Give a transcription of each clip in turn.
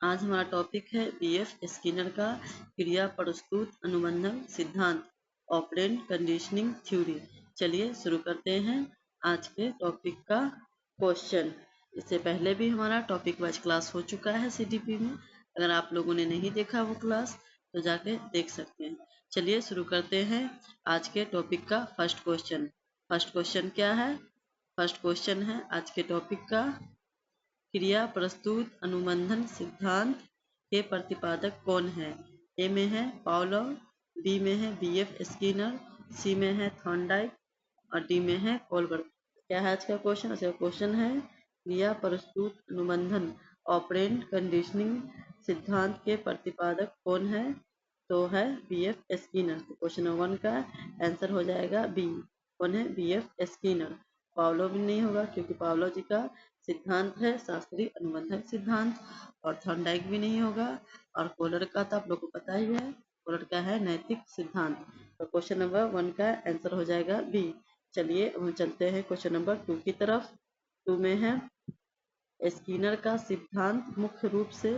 आज हमारा टॉपिक है बीएफ स्किनर का क्रिया प्रस्तुत अनुबंधन सिद्धांत ऑपरेंट कंडीशनिंग थ्योरी। चलिए शुरू करते हैं आज के टॉपिक का क्वेश्चन। इससे पहले भी हमारा टॉपिक वाइज क्लास हो चुका है सीडीपी में। अगर आप लोगों ने नहीं देखा वो क्लास तो जाके देख सकते हैं। चलिए शुरू करते हैं आज के टॉपिक का फर्स्ट क्वेश्चन। फर्स्ट क्वेश्चन क्या है? फर्स्ट क्वेश्चन है आज के टॉपिक का क्रिया प्रस्तुत अनुबंधन सिद्धांत के प्रतिपादक कौन है? ए में है पावलोव, बी में है बीएफ स्किनर, सी में है थॉर्नडाइक और डी में है कोलबर्ग। क्या है आज का क्वेश्चन? अच्छा क्वेश्चन है क्रिया प्रस्तुत अनुबंधन ऑपरेंट कंडीशनिंग सिद्धांत के प्रतिपादक कौन है? तो है बीएफ स्किनर। तो क्वेश्चन नंबर 1 का आंसर हो जाएगा बी। कौन है? BF Skinner. पावलोव भी नहीं होगा क्योंकि पावलोव जी का सिद्धांत है शास्त्रीय अनुबंधन सिद्धांत। और थॉर्नडाइक भी नहीं होगा। और कोलर का तो आप लोग को पता ही है, कोलर का है नैतिक सिद्धांत। तो क्वेश्चन नंबर 1 का आंसर हो जाएगा बी। चलिए हम चलते हैं क्वेश्चन नंबर 2 की तरफ। 2 में है स्किनर का सिद्धांत मुख्य रूप से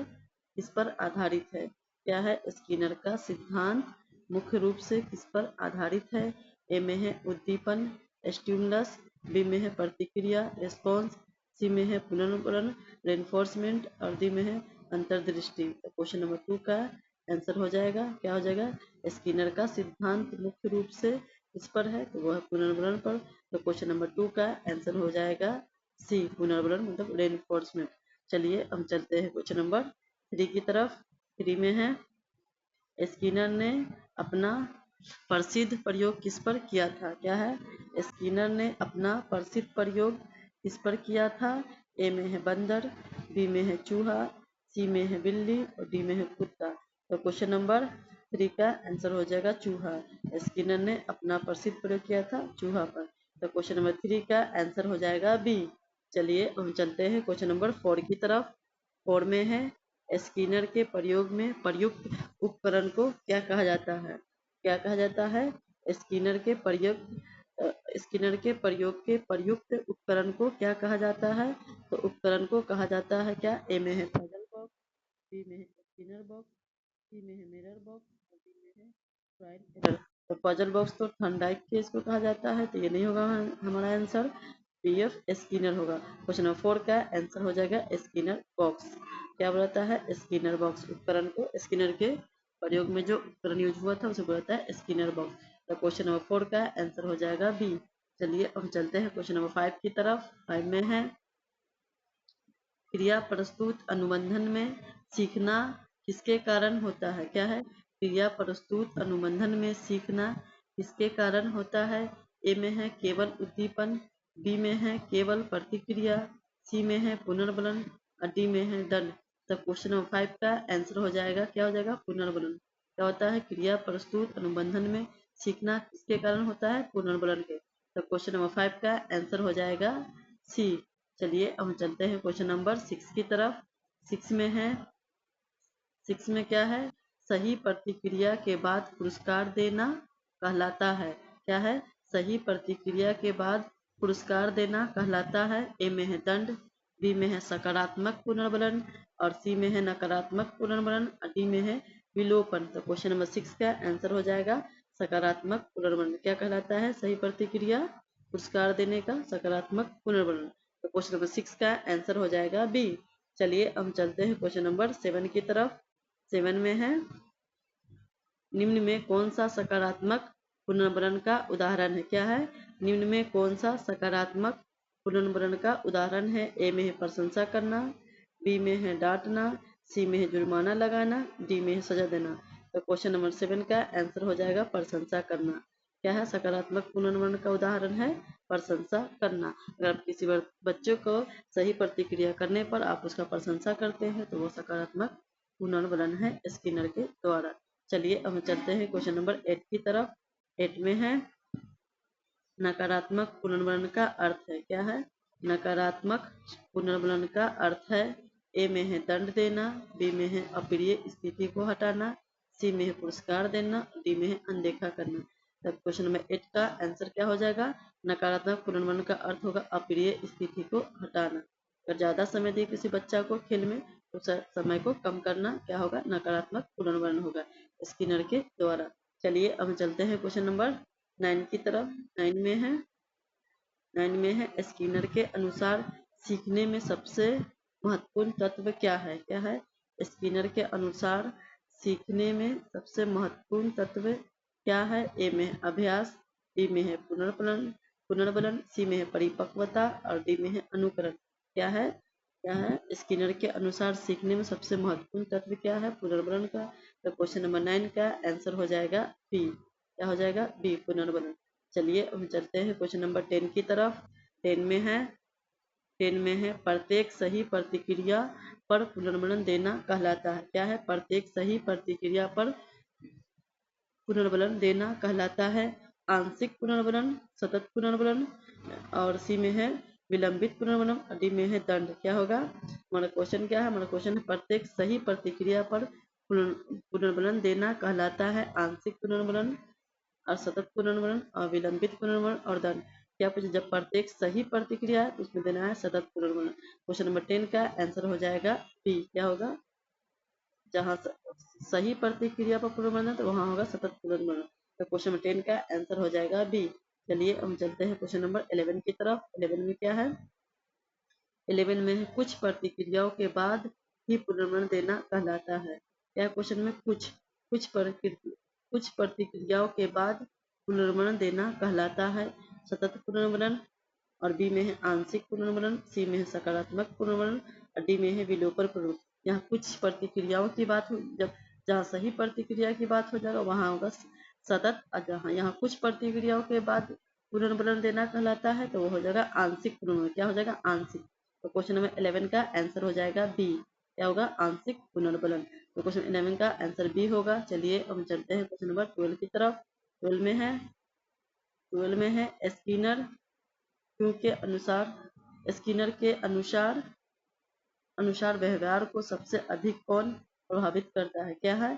किस पर आधारित है? क्या है? स्किनर का सिद्धांत मुख्य रूप से किस पर आधारित है? ए में है उद्दीपन स्टिमुलस, बी में है प्रतिक्रिया रिस्पॉन्स, सी में है पुनर्वलन रेनफोर्समेंट और डी में है अंतर्दृष्टि। तो क्वेश्चन नंबर 2 का आंसर हो जाएगा, क्या हो जाएगा? स्किनर का सिद्धांत मुख्य रूप से किस पर है? तो वह पुनर्वलन पर। तो क्वेश्चन नंबर 2 का आंसर हो जाएगा सी, पुनर्वलन मतलब रेनफोर्समेंट। चलिए हम चलते हैं क्वेश्चन नंबर 3 की तरफ। 3 में है स्किनर ने अपना प्रसिद्ध प्रयोग किस पर किया था? क्या है? स्किनर ने अपना प्रसिद्ध प्रयोग किस पर किया था? ए में है बंदर, बी में है चूहा, सी में है बिल्ली और डी में है कुत्ता। तो क्वेश्चन नंबर 3 का आंसर हो जाएगा चूहा। स्किनर ने अपना प्रसिद्ध प्रयोग किया था चूहा पर। तो क्वेश्चन नंबर 3 का आंसर हो जाएगा बी। चलिए हम चलते हैं क्वेश्चन नंबर 4 की तरफ। 4 में है स्किनर के प्रयोग में प्रयुक्त उपकरण को क्या कहा जाता है? क्या कहा जाता है? स्किनर के प्रयोग के प्रयुक्त उपकरण को क्या कहा जाता है? तो उपकरण को कहा जाता है क्या? ए में है पजल बॉक्स, बी में है स्किनर बॉक्स, सी में है मिरर बॉक्स और डी में है ट्रायल एरर। तो पजल बॉक्स तो थॉर्नडाइक के इसको कहा जाता है, तो ये नहीं होगा हमारा आंसर। बीएफ स्किनर होगा। क्वेश्चन नंबर 4 का आंसर हो जाएगा स्किनर बॉक्स। क्या बोलता है? स्किनर बॉक्स उपकरण को, स्किनर के प्रयोग में जो उपकरण यूज हुआ था उसे बोलता है स्किनर बॉक्स। तो क्वेश्चन नंबर 4 का आंसर हो जाएगा बी। चलिए हम चलते हैं क्वेश्चन नंबर 5 की तरफ। 5 में है क्रिया प्रस्तुत अनुबंधन में सीखना किसके कारण होता है? क्या है? क्रिया प्रस्तुत अनुबंधन में सीखना किसके कारण होता है? ए में है केवल उद्दीपन, बी में है केवल प्रतिक्रिया, सी में है पुनर्वलन और डी में है दंड। तो क्वेश्चन नंबर 5 का आंसर हो जाएगा, क्या हो जाएगा? पुनर्वलन। क्या होता है? क्रिया प्रस्तुत अनुबंधन में सीखना किसके कारण होता है? पुनर्वलन के। तो क्वेश्चन नंबर 5 का आंसर हो जाएगा सी। चलिए हम चलते हैं क्वेश्चन नंबर 6 की तरफ। 6 में है, 6 में क्या है? सही प्रतिक्रिया के बाद पुरस्कार देना कहलाता है। क्या है? सही प्रतिक्रिया के बाद पुरस्कार देना कहलाता है। ए में है दंड, बी में है सकारात्मक पुनर्वलन और सी में है नकारात्मक पुनर्वलन और डी में है विलोपन। तो क्वेश्चन नंबर 6 का आंसर हो जाएगा सकारात्मक पुनर्वलन। क्या कहलाता है? सही प्रतिक्रिया पुरस्कार देने का सकारात्मक पुनर्वलन। तो क्वेश्चन नंबर 6 का आंसर हो जाएगा बी। चलिए हम चलते हैं क्वेश्चन नंबर 7 की तरफ। 7 में है निम्न में कौन सा सकारात्मक पुनर्वलन का उदाहरण है? क्या है? निम्न में कौन सा सकारात्मक पुनर्वलन का उदाहरण है? ए में है प्रशंसा करना, बी में है डांटना, सी में है जुर्माना लगाना, डी में है सजा देना। तो क्वेश्चन नंबर 7 का आंसर हो जाएगा प्रशंसा करना। क्या है? सकारात्मक पुनर्वलन का उदाहरण है प्रशंसा करना। अगर आप किसी बच्चे को सही प्रतिक्रिया करने पर आप उसका प्रशंसा करते हैं तो वो सकारात्मक पुनर्वलन है स्किनर के द्वारा। चलिए हम चलते हैं क्वेश्चन नंबर 8 की तरफ। 8 में है नकारात्मक पुनर्वलन का अर्थ है। क्या है? नकारात्मक पुनर्वलन का अर्थ है ए में है दंड देना, बी में है अप्रिय स्थिति को हटाना, सी में है पुरस्कार देना, डी में है अनदेखा करना। तब क्वेश्चन नंबर 8 का आंसर क्या हो जाएगा? नकारात्मक पुनर्वलन का अर्थ होगा अप्रिय स्थिति को हटाना। अगर ज्यादा समय दिए किसी बच्चा को खेल में तो समय को कम करना क्या होगा, नकारात्मक पुनर्वर्ण होगा स्किनर के द्वारा। चलिए अब हम चलते हैं क्वेश्चन नंबर 9 की तरफ। 9 में है स्किनर के अनुसार सीखने में सबसे महत्वपूर्ण तत्व क्या है। क्या है, स्किनर के अनुसार सीखने में सबसे महत्वपूर्ण तत्व क्या है। ए में है अभ्यास, बी में है पुनर्बलन, सी में है परिपक्वता और डी में है अनुकरण। क्या है, स्किनर के अनुसार सीखने में सबसे महत्वपूर्ण तत्व क्या है, पुनर्बलन का। तो क्वेश्चन नंबर 9 का आंसर हो जाएगा बी। क्या हो जाएगा, बी पुनर्बलन। चलिए हम चलते हैं क्वेश्चन नंबर 10 की तरफ। 10 में है प्रत्येक सही प्रतिक्रिया पर पुनर्बलन देना कहलाता है। क्या है, प्रत्येक सही प्रतिक्रिया पर पुनर्बलन देना कहलाता है आंशिक पुनर्बलन, सतत पुनर्बलन और सी में है विलंबित पुनर्बलन और डी में है दंड। क्या होगा, हमारा क्वेश्चन क्या है, हमारा क्वेश्चन है प्रत्येक सही प्रतिक्रिया पर पुनर्बलन देना कहलाता है आंशिक पुनर्बलन और सतत पुनर्बलन और विलंबित पुनर्बलन और दंड। क्या पूछे, जब प्रत्येक सही प्रतिक्रिया है तो उसमें देना है सतत पुनर्बलन। क्वेश्चन नंबर 10 का आंसर हो जाएगा बी। क्या होगा, जहाँ सही प्रतिक्रिया पर पुनर्बलन है तो वहाँ होगा सतत पुनर्बलन। तो क्वेश्चन नंबर 10 का आंसर हो जाएगा बी। चलिए हम चलते हैं क्वेश्चन नंबर 11 की तरफ। 11 में क्या है, 11 में है कुछ प्रतिक्रियाओं के बाद ही पुनर्बलन देना कहलाता है। क्या क्वेश्चन में कुछ प्रतिक्रियाओं के बाद पुनर्बलन देना कहलाता है सतत पुनर्बलन और बी में है आंशिक पुनर्बलन, सी में है सकारात्मक पुनर्बलन और डी में है विलोपन पुनर्बलन। यहाँ कुछ प्रतिक्रियाओं की बात हो, जहाँ सही प्रतिक्रिया की बात हो जाएगा वहाँ होगा सतत, और जहाँ यहाँ कुछ प्रतिक्रियाओं के बाद पुनर्बलन देना कहलाता है तो वो हो जाएगा आंशिक पुनर्बलन। क्या हो जाएगा, आंशिक। तो क्वेश्चन नंबर 11 का आंसर हो जाएगा बी। क्या होगा, आंशिक पुनर्बलन। तो क्वेश्चन 11 का आंसर बी होगा। चलिए हम चलते हैं क्वेश्चन नंबर 12 की तरफ। 12 में है स्किनर के अनुसार व्यवहार को सबसे अधिक कौन प्रभावित करता है। क्या है,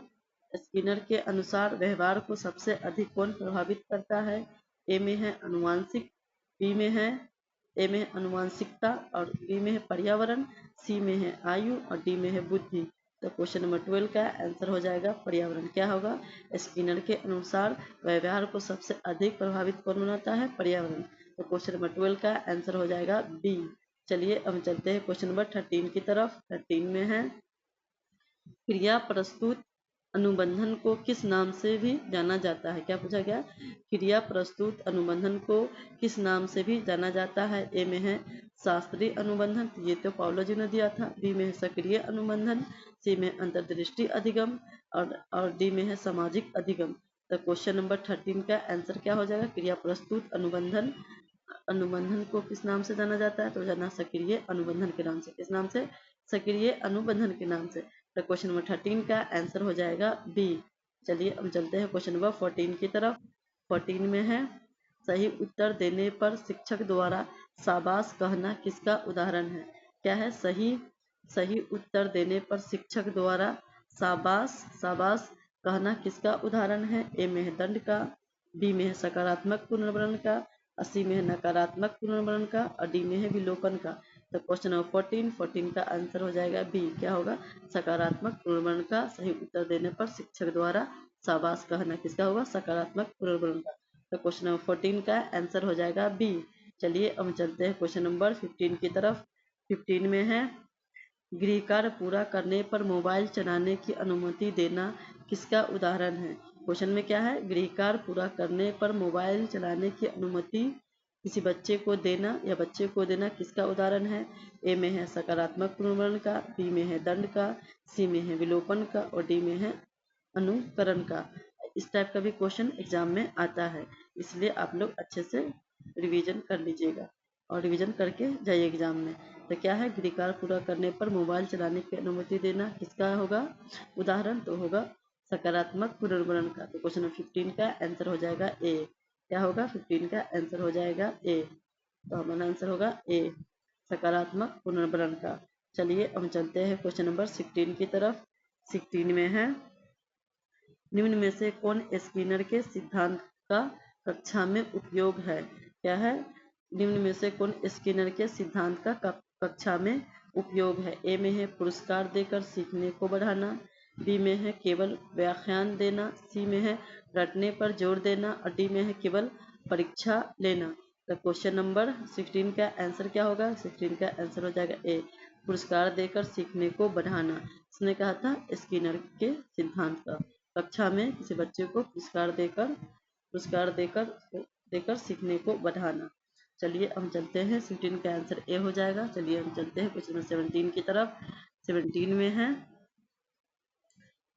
स्किनर के अनुसार व्यवहार को सबसे अधिक कौन प्रभावित करता है। ए में है अनुवांशिक, बी में है ए में है अनुवांशिकता और बी में है पर्यावरण, सी में है आयु और डी में है बुद्धि। तो क्वेश्चन नंबर 12 का आंसर हो जाएगा पर्यावरण। क्या होगा, स्किनर के अनुसार व्यवहार को सबसे अधिक प्रभावित कौन बनाता है, पर्यावरण। तो क्वेश्चन नंबर 12 का आंसर हो जाएगा बी। चलिए अब चलते हैं क्वेश्चन नंबर 13 की तरफ। 13 में है क्रिया प्रस्तुत अनुबंधन को किस नाम से भी जाना जाता है। क्या पूछा गया, क्रिया प्रस्तुत अनुबंधन को किस नाम से भी जाना जाता है। ए में है शास्त्रीय अनुबंधन, ये तो पाउलो जी ने दिया था। बी में है सक्रिय अनुबंधन, सी में अंतर्दृष्टि अधिगम और डी में है सामाजिक अधिगम। तो क्वेश्चन नंबर 13 का आंसर क्या हो जाएगा, क्रिया प्रस्तुत अनुबंधन को किस नाम से जाना जाता है, तो जाना सक्रिय अनुबंधन के नाम से। किस नाम से, सक्रिय अनुबंधन के नाम से। तो क्वेश्चन नंबर 13 का आंसर हो जाएगा बी। चलिए हम चलते हैं क्वेश्चन नंबर 14 की तरफ। 14 में है सही उत्तर देने पर शिक्षक द्वारा शाबाश कहना किसका उदाहरण है। क्या है, सही उत्तर देने पर शिक्षक द्वारा शाबाश कहना किसका उदाहरण है। ए में है दंड का, बी में है सकारात्मक पुनर्वरण का, सी में है नकारात्मक पुनर्वरण का और डी में है विलोपन का। तो क्वेश्चन नंबर 14 का आंसर हो जाएगा बी। क्या होगा, सकारात्मक पुनर्वरण का सही उत्तर देने पर शिक्षक द्वारा शाबाश कहना किसका होगा, सकारात्मक पुनर्वरण का। तो क्वेश्चन नंबर 14 का आंसर हो जाएगा बी। चलिए अब चलते हैं क्वेश्चन नंबर 15 की तरफ। 15 में है गृह कार्य पूरा करने पर मोबाइल चलाने की अनुमति देना किसका उदाहरण है। क्वेश्चन में क्या है, गृह कार्य पूरा करने पर मोबाइल चलाने की अनुमति किसी बच्चे को देना या बच्चे को देना किसका उदाहरण है। ए में है सकारात्मक पुनर्वरण का, बी में है दंड का, सी में है विलोपन का और डी में है अनुकरण का। इस टाइप का भी क्वेश्चन एग्जाम में आता है, इसलिए आप लोग अच्छे से रिवीजन कर लीजिएगा और रिवीजन करके जाइए एग्जाम में। तो क्या है, गृह कार्य पूरा करने पर मोबाइल चलाने की अनुमति देना किसका होगा उदाहरण, तो होगा सकारात्मक पुनर्वरण का। तो क्वेश्चन नंबर 15 का आंसर हो जाएगा ए। क्या होगा, 15 का आंसर हो जाएगा ए। तो हमारा आंसर होगा ए, सकारात्मक पुनर्वरण का। चलिए हम चलते हैं क्वेश्चन नंबर 16 की तरफ। 16 में है निम्न में से कौन स्किनर के सिद्धांत का कक्षा में उपयोग है। क्या है, निम्न में से कौन स्किनर के सिद्धांत का कक्षा में उपयोग है। ए में है पुरस्कार देकर सीखने को बढ़ाना, बी में है केवल व्याख्यान देना, सी में है रटने पर जोर देना और डी में है केवल परीक्षा लेना। तो क्वेश्चन नंबर 16 का आंसर क्या होगा? 16 का आंसर हो जाएगा ए, पुरस्कार देकर सीखने को बढ़ाना। इसने कहा था स्किनर के सिद्धांत का। कक्षा में किसी बच्चे को पुरस्कार देकर सीखने को बढ़ाना। चलिए हम चलते हैं, 16 का आंसर ए हो जाएगा। चलिए हम चलते हैं क्वेश्चन नंबर 17 की तरफ। 17 में है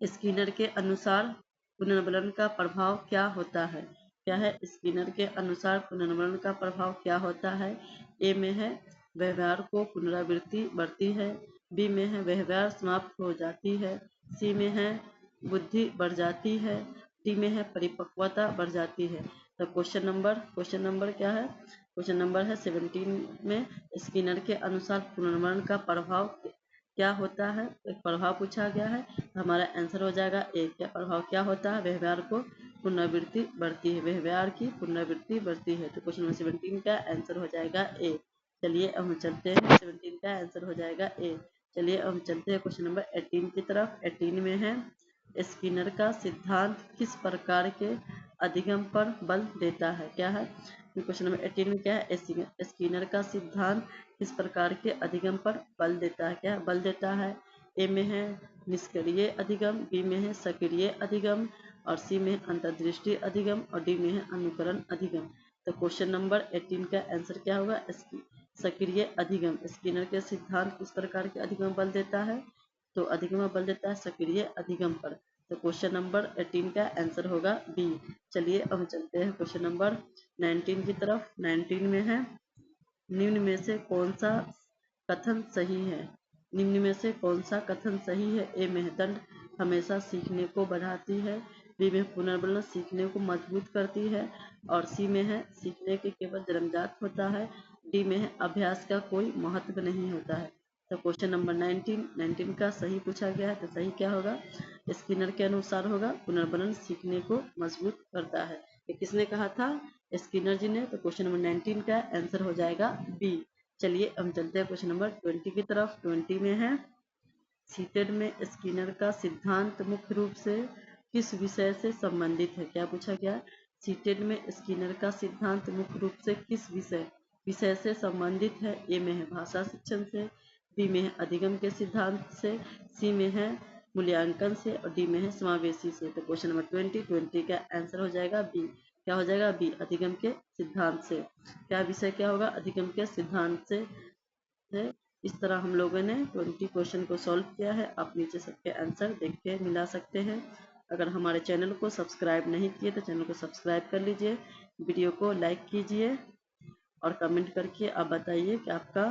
स्किनर के अनुसार पुनर्वलन का प्रभाव क्या होता है? क्या है? स्किनर के अनुसार पुनर्वलन का प्रभाव क्या होता है? ए में है व्यवहार को पुनरावृत्ति बढ़ती है, बी में है व्यवहार समाप्त हो जाती है, सी में है बुद्धि बढ़ जाती है, डी में है परिपक्वता बढ़ जाती है। तो क्वेश्चन नंबर क्या है? क्वेश्चन नंबर है 17 में स्किनर के अनुसार पुनर्वलन का प्रभाव क्या होता है? एक प्रभाव पूछा गया है, तो हमारा आंसर हो जाएगा ए। क्या प्रभाव क्या होता है? व्यवहार को पुनरावृत्ति बढ़ती है, व्यवहार की पुनरावृत्ति बढ़ती है। तो क्वेश्चन नंबर 17 का आंसर हो जाएगा ए। चलिए अब हम चलते हैं, 17 का आंसर हो जाएगा ए। चलिए अब हम चलते हैं क्वेश्चन नंबर 18 की तरफ। 18 में है स्किनर का सिद्धांत किस प्रकार के अधिगम पर बल देता है? क्या है? क्वेश्चन नंबर 18 में क्या है? स्किनर का सिद्धांत किस प्रकार के अधिगम पर बल देता है? क्या बल देता है? ए में है निष्क्रिय अधिगम, बी में है सक्रिय अधिगम और सी में है अंतर्दृष्टि अधिगम और डी में है अनुकरण अधिगम। तो क्वेश्चन नंबर 18 का आंसर क्या होगा? सक्रिय अधिगम। स्किनर के सिद्धांत किस प्रकार के अधिगम बल देता है? तो अधिगम बल देता है सक्रिय अधिगम पर। तो क्वेश्चन नंबर 18 का आंसर होगा बी। चलिए अब चलते हैं क्वेश्चन नंबर 19 की तरफ। 19 में है निम्न में से कौन सा कथन सही है? निम्न में से कौन सा कथन सही है? ए में दंड हमेशा सीखने को बढ़ाती है, बी में पुनर्वलन सीखने को मजबूत करती है और सी में है सीखने के केवल जन्मजात होता है, डी में है अभ्यास का कोई महत्व नहीं होता है। तो क्वेश्चन नंबर 19 का सही पूछा गया है, तो सही क्या होगा? स्किनर के अनुसार होगा पुनर्वलन सीखने को मजबूत करता है। ये किसने कहा था? स्किनर जी ने। तो क्वेश्चन नंबर 19 का आंसर हो जाएगा बी। चलिए हम चलते हैं क्वेश्चन नंबर 20 की तरफ। 20 में है सीटेड में स्किनर का सिद्धांत मुख्य रूप से किस विषय से संबंधित है? क्या पूछा गया? सीटेड में स्किनर का सिद्धांत मुख्य रूप से किस विषय से संबंधित है? ए में है भाषा शिक्षण से, बी में है अधिगम के सिद्धांत से, सी में है मूल्यांकन से और डी में है समावेशी से। तो क्वेश्चन नंबर 20 का आंसर हो जाएगा बी। क्या हो जाएगा? बी, अधिगम के सिद्धांत से। क्या विषय क्या होगा? अधिगम के सिद्धांत से। इस तरह हम लोगों ने 20 क्वेश्चन को सॉल्व किया है। आप नीचे सबके आंसर देख के मिला सकते हैं। अगर हमारे चैनल को सब्सक्राइब नहीं किए तो चैनल को सब्सक्राइब कर लीजिए, वीडियो को लाइक कीजिए और कमेंट करके आप बताइए कि आपका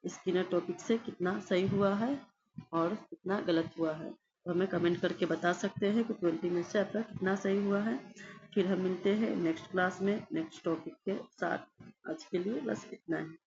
स्किनर टॉपिक से कितना सही हुआ है और कितना गलत हुआ है। तो हमें कमेंट करके बता सकते हैं कि 20 में से आपका कितना सही हुआ है। फिर हम मिलते हैं नेक्स्ट क्लास में नेक्स्ट टॉपिक के साथ। आज के लिए बस इतना ही।